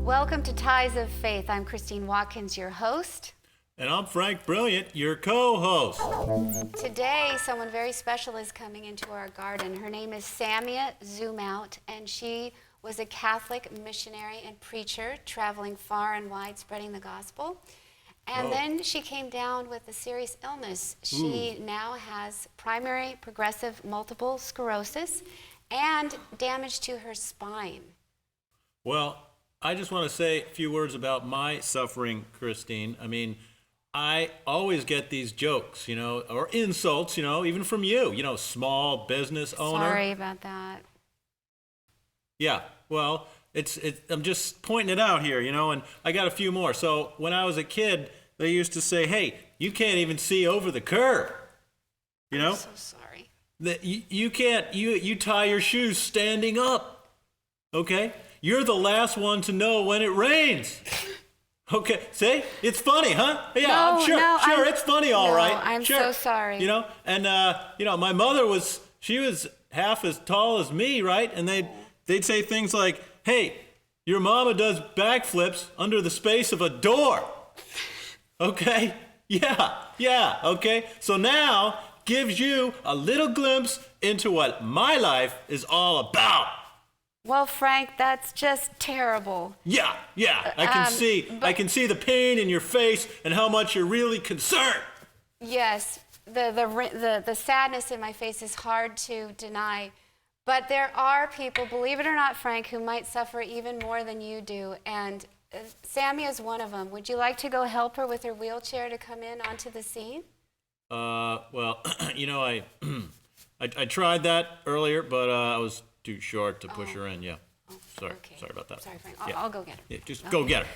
Welcome to Ties of Faith. I'm Christine Watkins, your host. And I'm Frank Brilliant, your co-host. Today, someone very special is coming into our garden. Her name is Samia Zumout, and she was a Catholic missionary and preacher traveling far and wide spreading the gospel. And then she came down with a serious illness. She now has primary progressive multiple sclerosis and damage to her spine. Well, I just want to say a few words about my suffering, Christine. I mean, I always get these jokes, or insults, even from you, small business owner. Sorry about that. Yeah, well, I'm just pointing it out here, and I got a few more. So when I was a kid, they used to say, hey, you can't even see over the curb, I'm so sorry. You can't, you tie your shoes standing up, okay? You're the last one to know when it rains. Okay, see? It's funny, huh? Yeah, No, sure, it's funny, all right. I'm sure. so sorry. And my mother was half as tall as me, right? And they'd say things like, hey, your mama does backflips under the space of a door. Okay? Yeah, okay? So now gives you a little glimpse into what my life is all about. Well, Frank, that's just terrible. Yeah, I can see the pain in your face and how much you're really concerned. Yes, the sadness in my face is hard to deny. But there are people, believe it or not, Frank, who might suffer even more than you do. And Samia is one of them. Would you like to go help her with her wheelchair to come in onto the scene? Well, I tried that earlier, but I was too short to push her in. Yeah. Sorry about that. Sorry, Frank. Yeah. I'll go get her. Yeah, just go get her.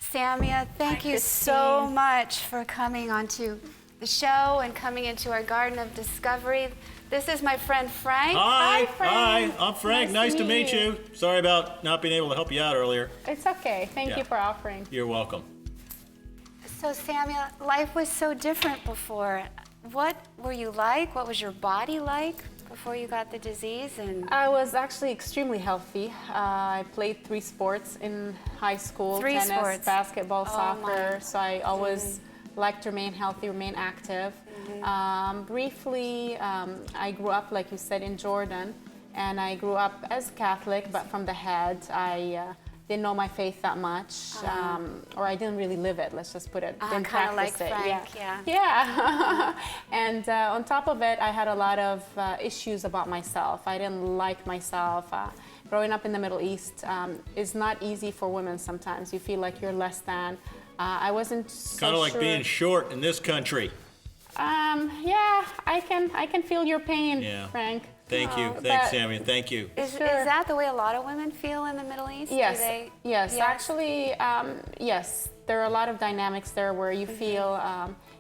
Samia, thank you so much for coming onto the show and coming into our Garden of Discovery. This is my friend Frank. Hi, Frank. I'm Frank. Nice to meet you. Sorry about not being able to help you out earlier. It's okay. Thank you for offering. You're welcome. So Samia, life was so different before. What were you like? What was your body like before you got the disease? And I was actually extremely healthy. I played 3 sports in high school. Three tennis, sports. basketball, Oh, soccer. my. So I always liked to remain healthy, remain active. Briefly, I grew up, like you said, in Jordan. And I grew up as Catholic, but from the head. I didn't know my faith that much, or I didn't really live it, let's just put it. Didn't kind of like practice it. Frank, Yeah. And on top of it, I had a lot of issues about myself. I didn't like myself. Growing up in the Middle East is not easy for women sometimes. You feel like you're less than. I wasn't so Kind of like sure. being short in this country. Yeah, I can feel your pain, Frank. Thank you. Thanks, Samia. Thank you. is that the way a lot of women feel in the Middle East? Yes. Do they, yes. Actually, yes. There are a lot of dynamics there where you feel,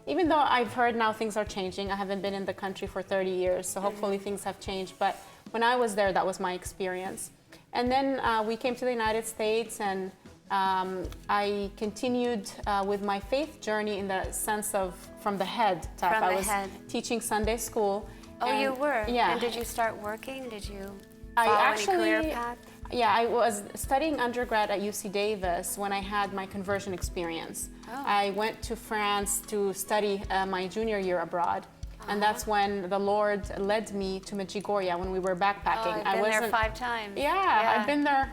even though I've heard now things are changing. I haven't been in the country for 30 years, so hopefully things have changed. But when I was there, that was my experience. And then we came to the United States, and I continued with my faith journey in the sense of from the head type. From I the was head. teaching Sunday school. Oh, you were? Yeah. And did you start working? Did you I follow actually, any career path? Yeah, I was studying undergrad at UC Davis when I had my conversion experience. Oh. I went to France to study my junior year abroad. And that's when the Lord led me to Medjugorje when we were backpacking. Oh, I've been there 5 times. Yeah, I've been there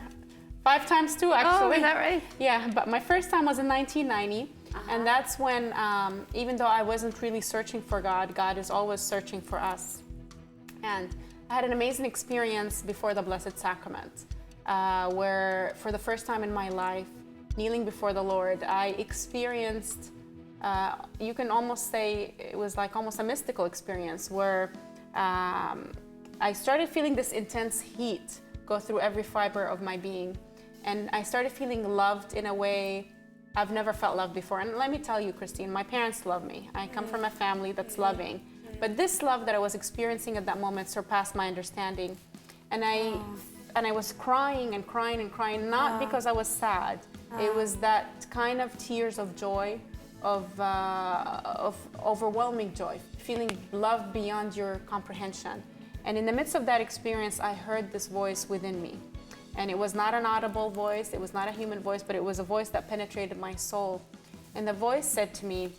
5 times too, actually. Oh, is that right? Yeah, but my first time was in 1990. And that's when, even though I wasn't really searching for God, God is always searching for us. And I had an amazing experience before the Blessed Sacrament, where for the first time in my life, kneeling before the Lord, I experienced, you can almost say it was like almost a mystical experience where I started feeling this intense heat go through every fiber of my being. And I started feeling loved in a way I've never felt loved before. And let me tell you, Christine, my parents love me. I come from a family that's loving. But this love that I was experiencing at that moment surpassed my understanding. And I was crying and crying and crying, not because I was sad. It was that kind of tears of joy, of overwhelming joy, feeling love beyond your comprehension. And in the midst of that experience, I heard this voice within me. And it was not an audible voice, it was not a human voice, but it was a voice that penetrated my soul. And the voice said to me,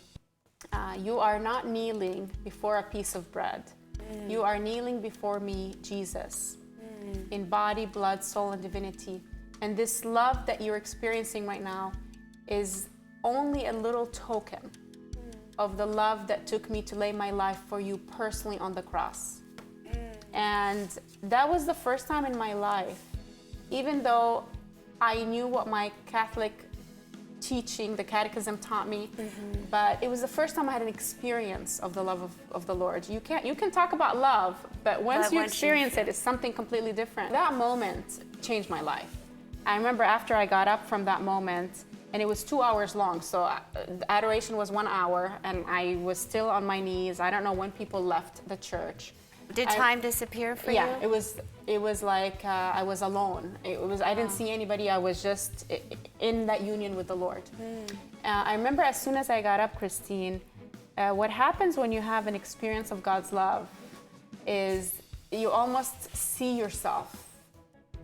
you are not kneeling before a piece of bread. You are kneeling before me, Jesus, in body, blood, soul, and divinity. And this love that you're experiencing right now is only a little token of the love that took me to lay my life for you personally on the cross. And that was the first time in my life, even though I knew what my Catholic teaching, the catechism taught me, but it was the first time I had an experience of the love of the Lord. You can talk about love, but once you experience it, it's something completely different. That moment changed my life. I remember after I got up from that moment, and it was 2 hours long, so adoration was 1 hour, and I was still on my knees. I don't know when people left the church. Did time disappear for you? Yeah, it was like I was alone. I didn't see anybody. I was just in that union with the Lord. I remember as soon as I got up, Christine, what happens when you have an experience of God's love is you almost see yourself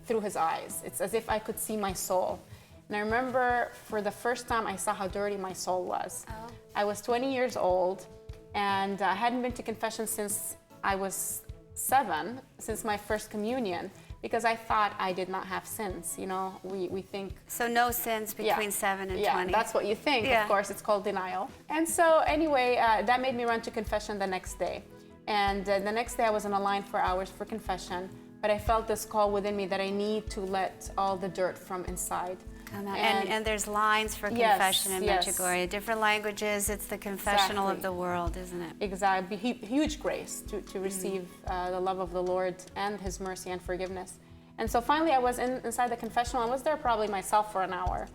through his eyes. It's as if I could see my soul. And I remember for the first time I saw how dirty my soul was. Oh. I was 20 years old, and I hadn't been to confession since I was 7, since my first communion, because I thought I did not have sins. You know, we think... So no sins between 7 and 20. Yeah, that's what you think. Yeah. Of course, it's called denial. And so anyway, that made me run to confession the next day. And the next day I was in a line for hours for confession, but I felt this call within me that I need to let all the dirt from inside come out. And there's lines for confession in Medjugorje. Different languages, it's the confessional of the world, isn't it? Exactly. Huge grace to receive the love of the Lord and his mercy and forgiveness. And so finally I was inside the confessional. I was there probably myself for an hour,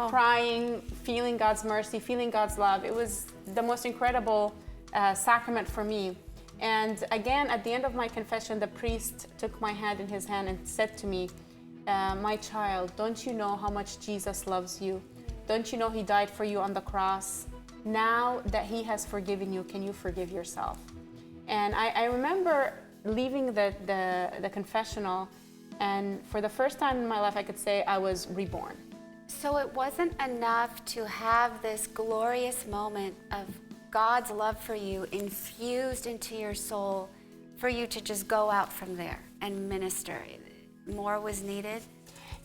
crying, feeling God's mercy, feeling God's love. It was the most incredible sacrament for me. And again, at the end of my confession, the priest took my hand in his hand and said to me, my child, don't you know how much Jesus loves you? Don't you know he died for you on the cross? Now that he has forgiven you, can you forgive yourself? And I remember leaving the confessional, and for the first time in my life, I could say I was reborn. So it wasn't enough to have this glorious moment of God's love for you infused into your soul for you to just go out from there and minister. More was needed?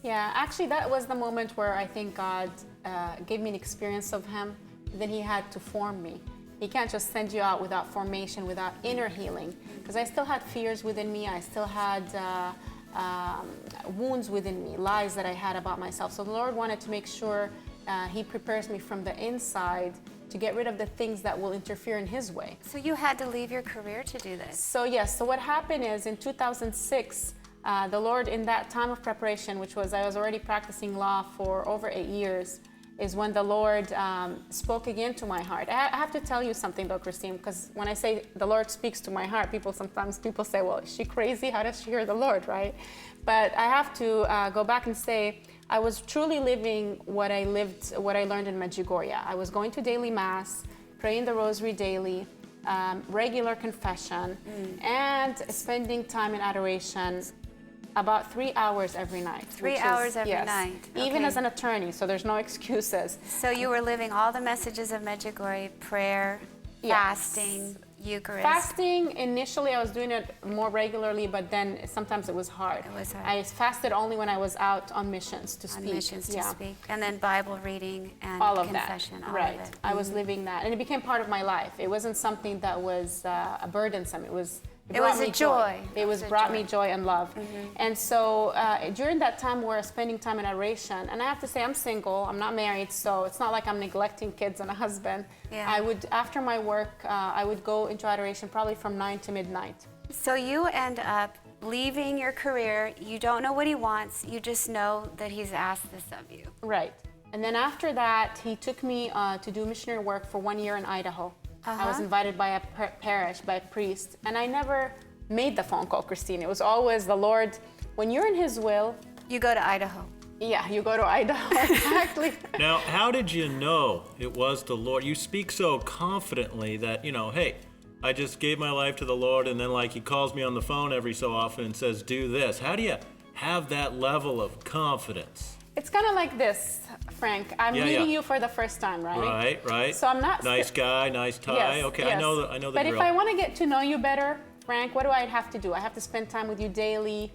Yeah, actually that was the moment where I think God gave me an experience of him. Then he had to form me. He can't just send you out without formation, without inner healing, because I still had fears within me. I still had wounds within me, lies that I had about myself. So the Lord wanted to make sure he prepares me from the inside to get rid of the things that will interfere in his way. So you had to leave your career to do this? So yes, so what happened is in 2006, the Lord, in that time of preparation, which was, I was already practicing law for over 8 years, is when the Lord spoke again to my heart. I have to tell you something though, Christine, because when I say the Lord speaks to my heart, sometimes people say, well, is she crazy? How does she hear the Lord, right? But I have to go back and say, I was truly living what I learned in Medjugorje. I was going to daily mass, praying the rosary daily, regular confession, and spending time in adoration about 3 hours every night. 3 hours every night. Okay. Even as an attorney, so there's no excuses. So you were living all the messages of Medjugorje, prayer, fasting, Eucharist. Fasting, initially I was doing it more regularly, but then sometimes it was hard. It was hard. I fasted only when I was out on missions to speak. On missions to speak. And then Bible reading and all of confession. That. All right. of it. I was living that. And it became part of my life. It wasn't something that was burdensome. It was a joy. It brought me joy and love. And so during that time, we're spending time in adoration. And I have to say, I'm single. I'm not married, so it's not like I'm neglecting kids and a husband. Yeah. I would, after my work, I would go into adoration probably from 9 to midnight. So you end up leaving your career. You don't know what he wants. You just know that he's asked this of you. Right. And then after that, he took me to do missionary work for 1 year in Idaho. I was invited by a parish, by a priest, and I never made the phone call, Christine. It was always the Lord. When you're in his will... You go to Idaho. Yeah, you go to Idaho, exactly. Now, how did you know it was the Lord? You speak so confidently that, hey, I just gave my life to the Lord, and then like he calls me on the phone every so often and says, do this. How do have that level of confidence? It's kind of like this, Frank. I'm meeting you for the first time, right? Right. So I'm not nice guy, nice tie. Yes, okay, yes. I know the But drill. if I want to get to know you better, Frank, what do I have to do? I have to spend time with you daily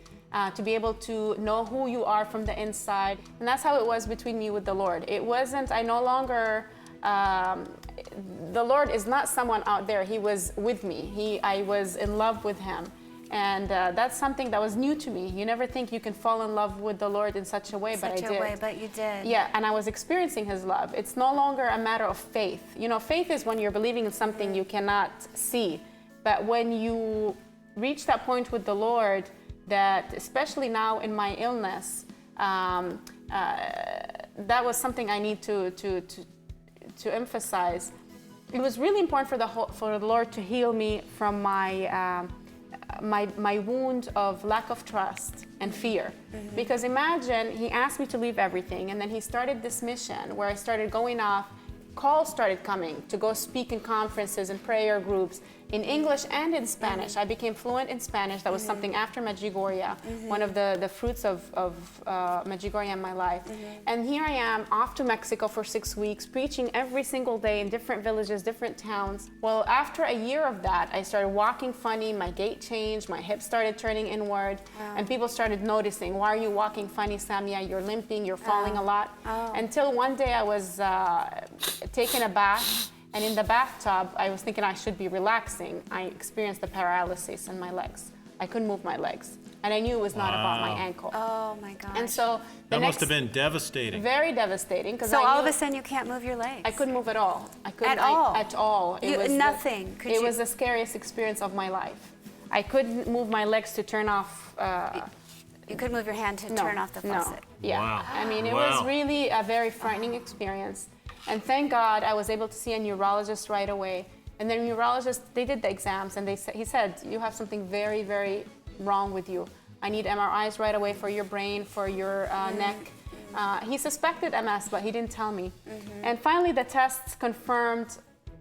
to be able to know who you are from the inside. And that's how it was between me with the Lord. It wasn't, I no longer, the Lord is not someone out there. He was with me. I was in love with him. And that's something that was new to me. You never think you can fall in love with the Lord in such a way, but I did. But you did. Yeah, and I was experiencing his love. It's no longer a matter of faith. You know, faith is when you're believing in something you cannot see. But when you reach that point with the Lord, that especially now in my illness, that was something I need to emphasize. It was really important for the Lord to heal me from my wound of lack of trust and fear. Because imagine he asked me to leave everything, and then he started this mission where I started going off. Calls started coming to go speak in conferences and prayer groups in English and in Spanish. I became fluent in Spanish. That was something after Medjugorje, one of the fruits of Medjugorje in my life. And here I am off to Mexico for 6 weeks, preaching every single day in different villages, different towns. Well, after a year of that, I started walking funny, my gait changed, my hips started turning inward, and people started noticing, why are you walking funny, Samia? You're limping, you're falling a lot. Until one day I was taking a bath, and in the bathtub, I was thinking I should be relaxing. I experienced the paralysis in my legs. I couldn't move my legs. And I knew it was not about my ankle. Oh my gosh. And so that must have been devastating. Very devastating. So all of a sudden you can't move your legs? I couldn't move at all. I couldn't. At all? At all. It was nothing? It was the scariest experience of my life. I couldn't move my legs to turn off. You couldn't move your hand to turn off the faucet? No. Yeah. Wow. I mean, it was really a very frightening experience. And thank God I was able to see a neurologist right away. And the neurologist, they did the exams, and he said, you have something very, very wrong with you. I need MRIs right away for your brain, for your neck. He suspected MS, but he didn't tell me. And finally, the tests confirmed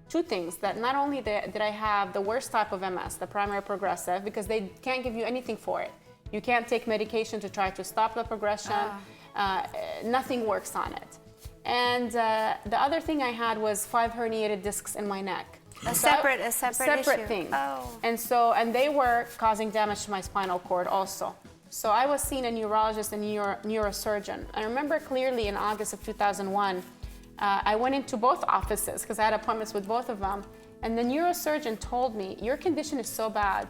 two things, that not only did I have the worst type of MS, the primary progressive, because they can't give you anything for it. You can't take medication to try to stop the progression. Nothing works on it. And the other thing I had was 5 herniated discs in my neck. A separate issue. thing. Oh. And they were causing damage to my spinal cord also. So I was seeing a neurologist and neurosurgeon. I remember clearly in August of 2001, I went into both offices because I had appointments with both of them. And the neurosurgeon told me, your condition is so bad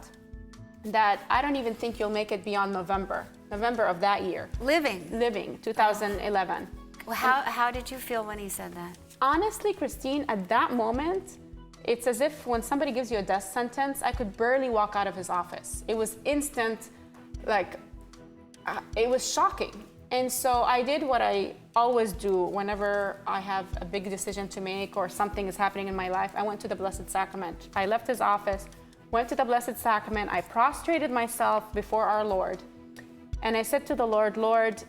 that I don't even think you'll make it beyond November of that year. Living, 2011. Well, how did you feel when he said that? Honestly, Christine, at that moment, it's as if when somebody gives you a death sentence, I could barely walk out of his office. It was instant, it was shocking. And so I did what I always do whenever I have a big decision to make or something is happening in my life. I went to the Blessed Sacrament. I left his office, went to the Blessed Sacrament. I prostrated myself before our Lord. And I said to the Lord, Lord,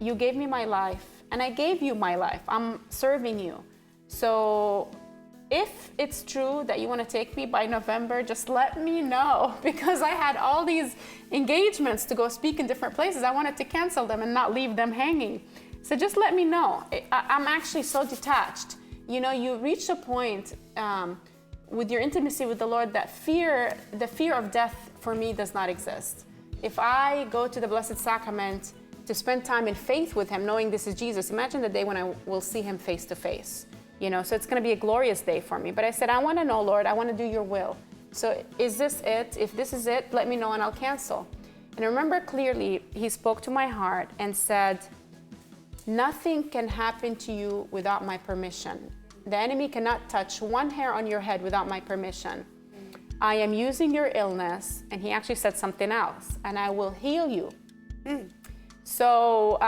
you gave me my life. And I gave you my life. I'm serving you. So if it's true that you want to take me by November, just let me know, because I had all these engagements to go speak in different places. I wanted to cancel them and not leave them hanging. So just let me know. I'm actually so detached. You know, you reach a point with your intimacy with the Lord that the fear of death for me does not exist. If I go to the Blessed Sacrament to spend time in faith with him, knowing this is Jesus. Imagine the day when I will see him face to face. You know, so it's going to be a glorious day for me. But I said, I want to know, Lord, I want to do your will. So is this it? If this is it, let me know and I'll cancel. And I remember clearly, he spoke to my heart and said, nothing can happen to you without my permission. The enemy cannot touch one hair on your head without my permission. I am using your illness, and he actually said something else, and I will heal you. So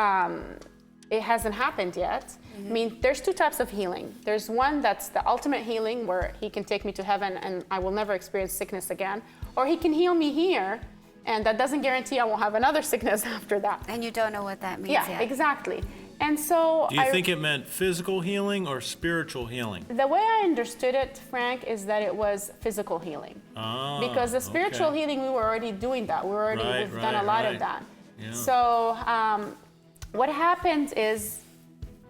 it hasn't happened yet. I mean, there's two types of healing. There's one that's the ultimate healing where he can take me to heaven and I will never experience sickness again. Or he can heal me here, and that doesn't guarantee I won't have another sickness after that. And you don't know what that means yet. Exactly. And so do you think it meant physical healing or spiritual healing? The way I understood it, Frank, is that it was physical healing. Because the spiritual healing, we were already doing that. We've done a lot of that. Yeah. So what happened is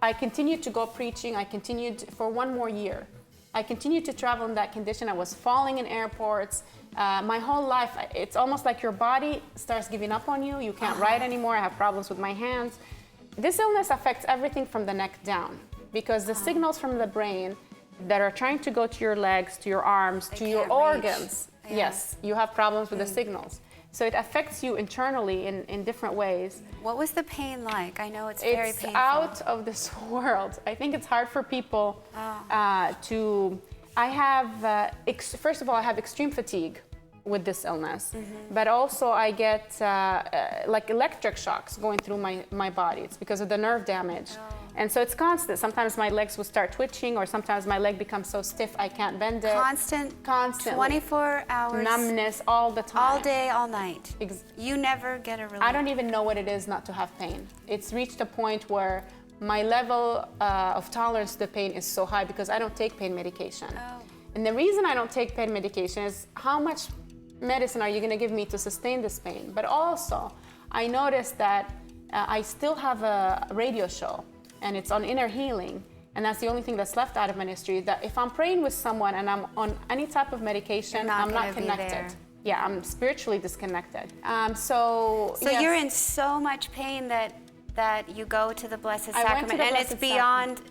I continued to go preaching. I continued for 1 more year. I continued to travel in that condition. I was falling in airports. My whole life, it's almost like your body starts giving up on you. You can't write anymore. I have problems with my hands. This illness affects everything from the neck down because the signals from the brain that are trying to go to your legs, to your arms, to your organs, yes, you have problems with the signals. So it affects you internally in different ways. What was the pain like? I know it's very painful. It's out of this world. I think it's hard for people to. I have, first of all, I have extreme fatigue with this illness, but also I get like electric shocks going through my body. It's because of the nerve damage. And so it's constant. Sometimes my legs will start twitching, or sometimes my leg becomes so stiff I can't bend it. Constantly. 24 hours. Numbness all the time. All day, all night. You never get a relief. I don't even know what it is not to have pain. It's reached a point where my level of tolerance to the pain is so high because I don't take pain medication. And the reason I don't take pain medication is how much medicine are you going to give me to sustain this pain? But also, I noticed that I still have a radio show, and it's on inner healing, and that's the only thing that's left out of ministry. That if I'm praying with someone and I'm on any type of medication, I'm not connected. Yeah, I'm spiritually disconnected. So yes. You're in so much pain that you go to the Blessed Sacrament, and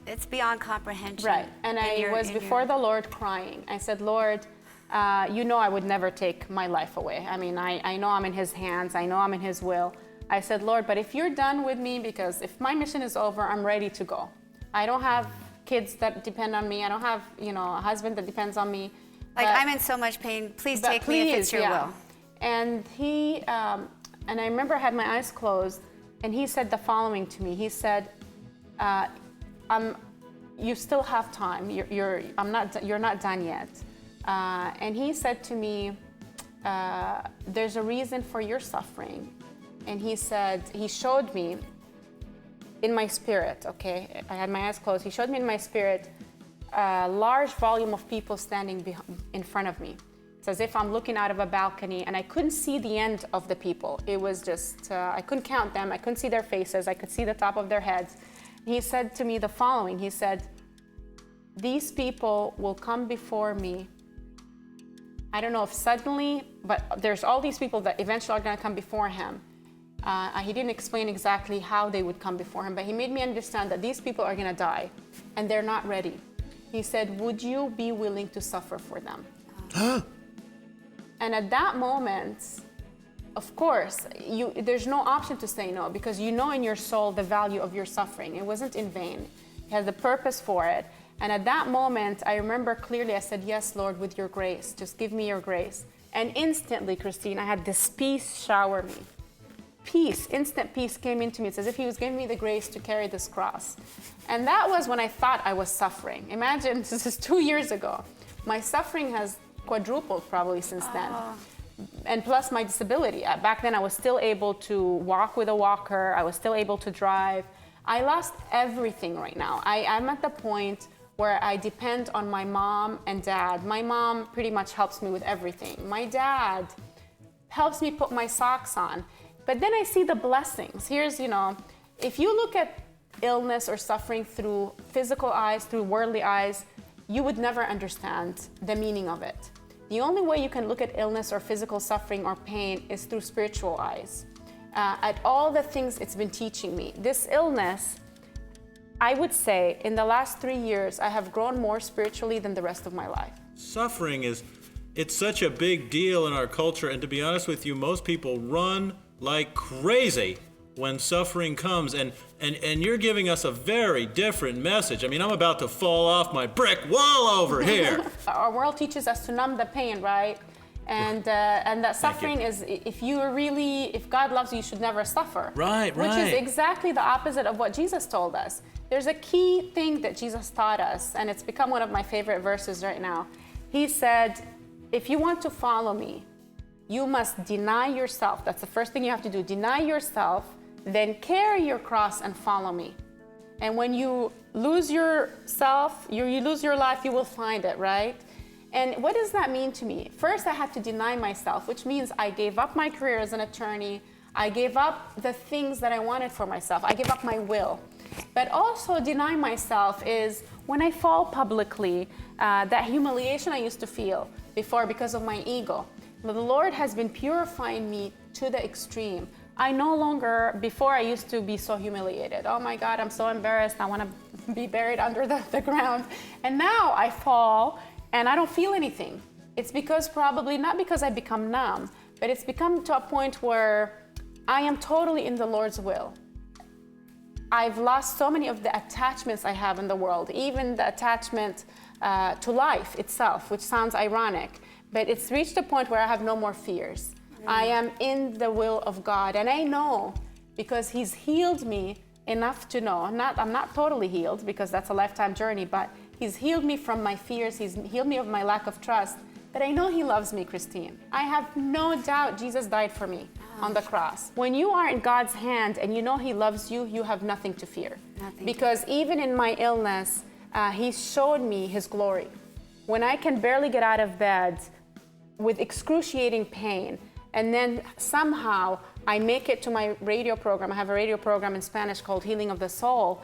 it's beyond comprehension. Right, and I was before the Lord crying. I said, Lord, you know I would never take my life away. I mean, I know I'm in His hands. I know I'm in His will. I said, Lord, but if you're done with me, because if my mission is over, I'm ready to go. I don't have kids that depend on me. I don't have, a husband that depends on me. Like, I'm in so much pain. Please take me if it's your will. And he, and I remember I had my eyes closed, and he said the following to me. He said, you still have time. You're not done yet. And he said to me, there's a reason for your suffering. And he said, he showed me in my spirit, okay? I had my eyes closed. He showed me in my spirit a large volume of people standing in front of me. It's as if I'm looking out of a balcony, and I couldn't see the end of the people. It was just, I couldn't count them. I couldn't see their faces. I could see the top of their heads. He said to me the following. He said, these people will come before me. I don't know if suddenly, but there's all these people that eventually are going to come before him. He didn't explain exactly how they would come before him, but he made me understand that these people are going to die, and they're not ready. He said, would you be willing to suffer for them? And at that moment, of course, there's no option to say no, because you know in your soul the value of your suffering. It wasn't in vain. He had the purpose for it. And at that moment, I remember clearly, I said, yes, Lord, with your grace, just give me your grace. And instantly, Christine, I had this peace shower me. Peace, instant peace came into me. It's as if he was giving me the grace to carry this cross. And that was when I thought I was suffering. Imagine, this is 2 years ago. My suffering has quadrupled probably since then. And plus my disability. Back then I was still able to walk with a walker. I was still able to drive. I lost everything right now. I'm at the point where I depend on my mom and dad. My mom pretty much helps me with everything. My dad helps me put my socks on. But then I see the blessings. Here's, if you look at illness or suffering through physical eyes, through worldly eyes, you would never understand the meaning of it. The only way you can look at illness or physical suffering or pain is through spiritual eyes. At all the things it's been teaching me. This illness, I would say, in the last 3 years, I have grown more spiritually than the rest of my life. Suffering it's such a big deal in our culture, and to be honest with you, most people run like crazy when suffering comes, and you're giving us a very different message. I mean, I'm about to fall off my brick wall over here. Our world teaches us to numb the pain, right? And that suffering is, if God loves you, you should never suffer. Right. Which is exactly the opposite of what Jesus told us. There's a key thing that Jesus taught us, and it's become one of my favorite verses right now. He said, if you want to follow me, you must deny yourself. That's the first thing you have to do. Deny yourself, then carry your cross and follow me. And when you lose yourself, you lose your life, you will find it, right? And what does that mean to me? First, I had to deny myself, which means I gave up my career as an attorney. I gave up the things that I wanted for myself. I gave up my will. But also denying myself is when I fall publicly, that humiliation I used to feel before because of my ego. But the Lord has been purifying me to the extreme. I no longer, before I used to be so humiliated. Oh my God, I'm so embarrassed. I want to be buried under the ground. And now I fall and I don't feel anything. It's because probably, not because I become numb, but it's become to a point where I am totally in the Lord's will. I've lost so many of the attachments I have in the world, even the attachment to life itself, which sounds ironic, but it's reached a point where I have no more fears. I am in the will of God, and I know because He's healed me enough to know. I'm not totally healed because that's a lifetime journey, but He's healed me from my fears. He's healed me of my lack of trust. But I know He loves me, Christine. I have no doubt Jesus died for me on the cross. When you are in God's hand and you know He loves you, you have nothing to fear. Because even in my illness, He showed me His glory. When I can barely get out of bed with excruciating pain, and then somehow I make it to my radio program. I have a radio program in Spanish called Healing of the Soul.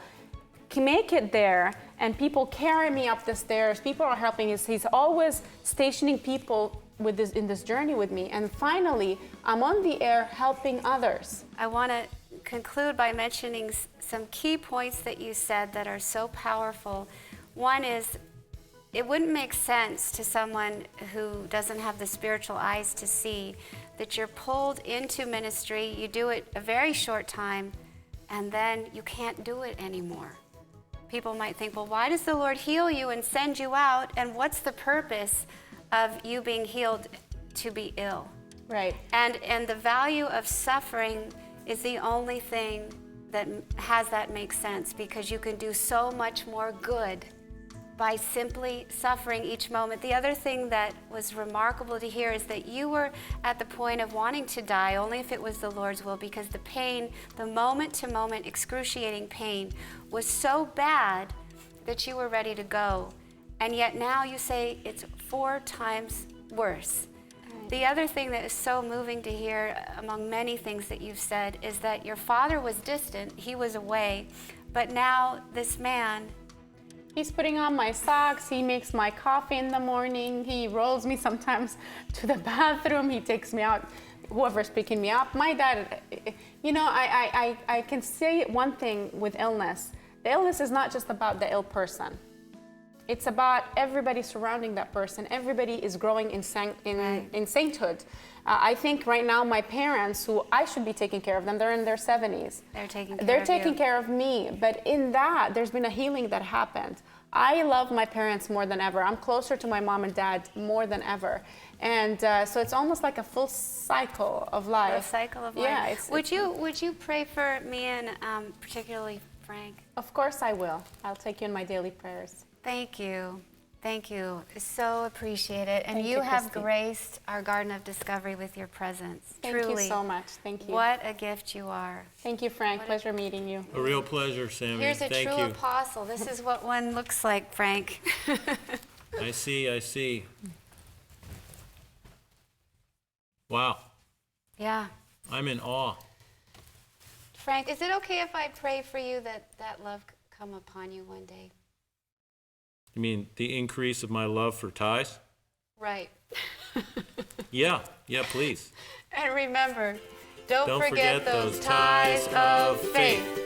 Can make it there, and people carry me up the stairs. People are helping. He's always stationing people in this journey with me. And finally, I'm on the air helping others. I want to conclude by mentioning some key points that you said that are so powerful. One is, it wouldn't make sense to someone who doesn't have the spiritual eyes to see that you're pulled into ministry, you do it a very short time, and then you can't do it anymore. People might think, well, why does the Lord heal you and send you out, and what's the purpose of you being healed to be ill? Right. And the value of suffering is the only thing that has that make sense, because you can do so much more good by simply suffering each moment. The other thing that was remarkable to hear is that you were at the point of wanting to die only if it was the Lord's will, because the pain, the moment-to-moment excruciating pain, was so bad that you were ready to go. And yet now you say it's 4 times worse. The other thing that is so moving to hear, among many things that you've said, is that your father was distant, he was away, but now this man, he's putting on my socks, he makes my coffee in the morning, he rolls me sometimes to the bathroom, he takes me out, whoever's picking me up. My dad, you know, I can say one thing with illness. The illness is not just about the ill person. It's about everybody surrounding that person. Everybody is growing in sainthood. I think right now my parents, who I should be taking care of them, they're in their 70s. They're taking care of me. But in that, there's been a healing that happened. I love my parents more than ever. I'm closer to my mom and dad more than ever. And so it's almost like a full cycle of life. A cycle of life. Yeah. Would you pray for me and particularly Frank? Of course I will. I'll take you in my daily prayers. Thank you. Thank you. So appreciate it. And Thank you you, have Christine. graced our Garden of Discovery with your presence. Thank Truly. you so much. Thank you. What a gift you are. Thank you, Frank. Pleasure meeting you. A real pleasure, Sammy. Here's a Thank true you. apostle. This is what one looks like, Frank. I see. Wow, Yeah. I'm in awe. Frank, is it okay if I pray for you that that love come upon you one day? You mean the increase of my love for ties? Right. Yeah, please. And remember, don't Don't forget forget those those ties ties of of faith. faith.